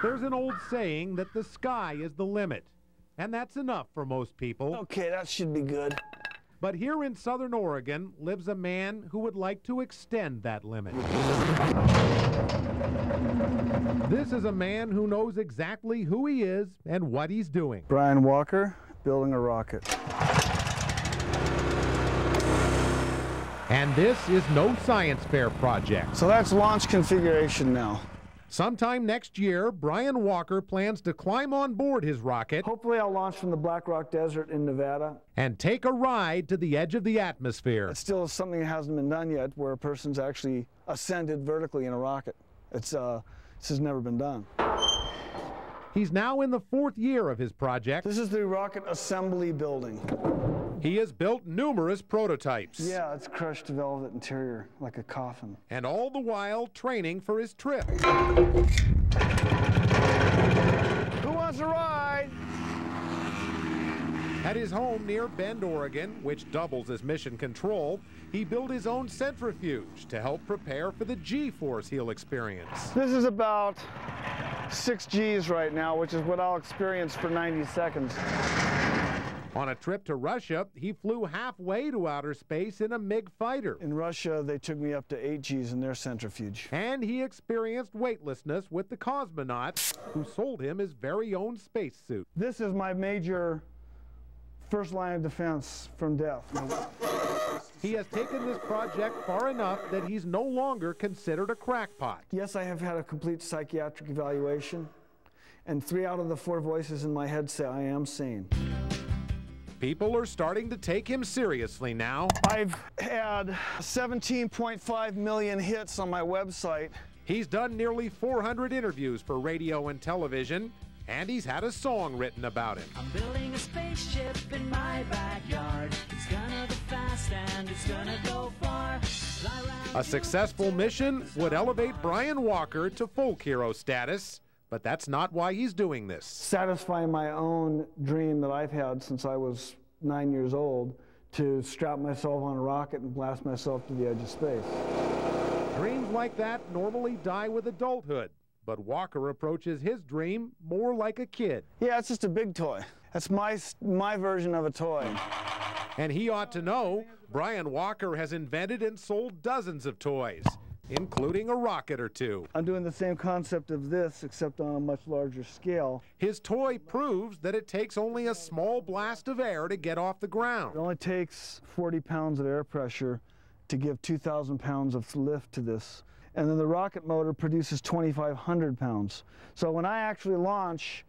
There's an old saying that the sky is the limit, and that's enough for most people. Okay, that should be good. But here in Southern Oregon lives a man who would like to extend that limit. This is a man who knows exactly who he is and what he's doing. Brian Walker, building a rocket. And this is no science fair project. So that's launch configuration now. Sometime next year, Brian Walker plans to climb on board his rocket. Hopefully I'll launch from the Black Rock Desert in Nevada. And take a ride to the edge of the atmosphere. It's still something that hasn't been done yet, where a person's actually ascended vertically in a rocket. This has never been done. He's now in the 4th year of his project. This is the rocket assembly building. He has built numerous prototypes. Yeah, it's crushed velvet interior, like a coffin. And all the while training for his trip. Who wants a ride? At his home near Bend, Oregon, which doubles as mission control, he built his own centrifuge to help prepare for the G-force he'll experience. This is about 6 Gs right now, which is what I'll experience for 90 seconds. On a trip to Russia, he flew halfway to outer space in a MiG fighter. In Russia, they took me up to 8 Gs in their centrifuge. And he experienced weightlessness with the cosmonaut who sold him his very own spacesuit. This is my major first line of defense from death. He has taken this project far enough that he's no longer considered a crackpot. Yes, I have had a complete psychiatric evaluation, and 3 out of the 4 voices in my head say I am sane. People are starting to take him seriously now. I've had 17.5 million hits on my website. He's done nearly 400 interviews for radio and television, and he's had a song written about him. I'm building a spaceship in my backyard. It's gonna be fast and it's gonna go far. A successful mission would elevate Brian Walker to folk hero status, but that's not why he's doing this. Satisfying my own dream that I've had since I was 9 years old, to strap myself on a rocket and blast myself to the edge of space. Dreams like that normally die with adulthood, but Walker approaches his dream more like a kid. Yeah, it's just a big toy. That's my version of a toy. And he ought to know, Brian Walker has invented and sold dozens of toys, including a rocket or 2. I'm doing the same concept of this, except on a much larger scale. His toy proves that it takes only a small blast of air to get off the ground. It only takes 40 pounds of air pressure to give 2,000 pounds of lift to this. And then the rocket motor produces 2,500 pounds. So when I actually launch,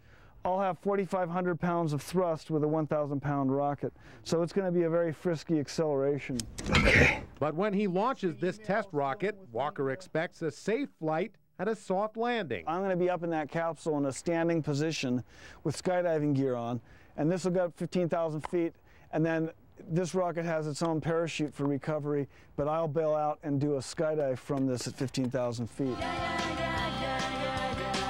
I'll have 4,500 pounds of thrust with a 1,000-pound rocket. So it's going to be a very frisky acceleration. Okay. But when he launches this test rocket, Walker expects a safe flight and a soft landing. I'm going to be up in that capsule in a standing position with skydiving gear on, and this will go up 15,000 feet, and then this rocket has its own parachute for recovery, but I'll bail out and do a skydive from this at 15,000 feet.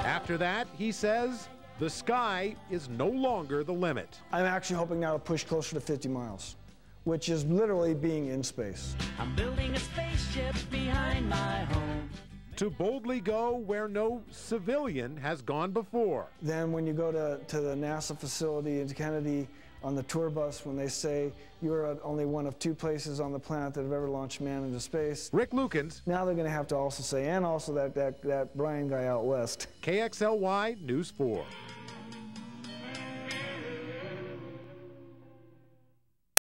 After that, he says, the sky is no longer the limit. I'm actually hoping now to push closer to 50 miles, which is literally being in space. I'm building a spaceship behind my home. To boldly go where no civilian has gone before. Then when you go to the NASA facility in Kennedy on the tour bus, when they say you're only one of 2 places on the planet that have ever launched man into space. Rick Lukens. Now they're going to have to also say, and also that Brian guy out west. KXLY News 4.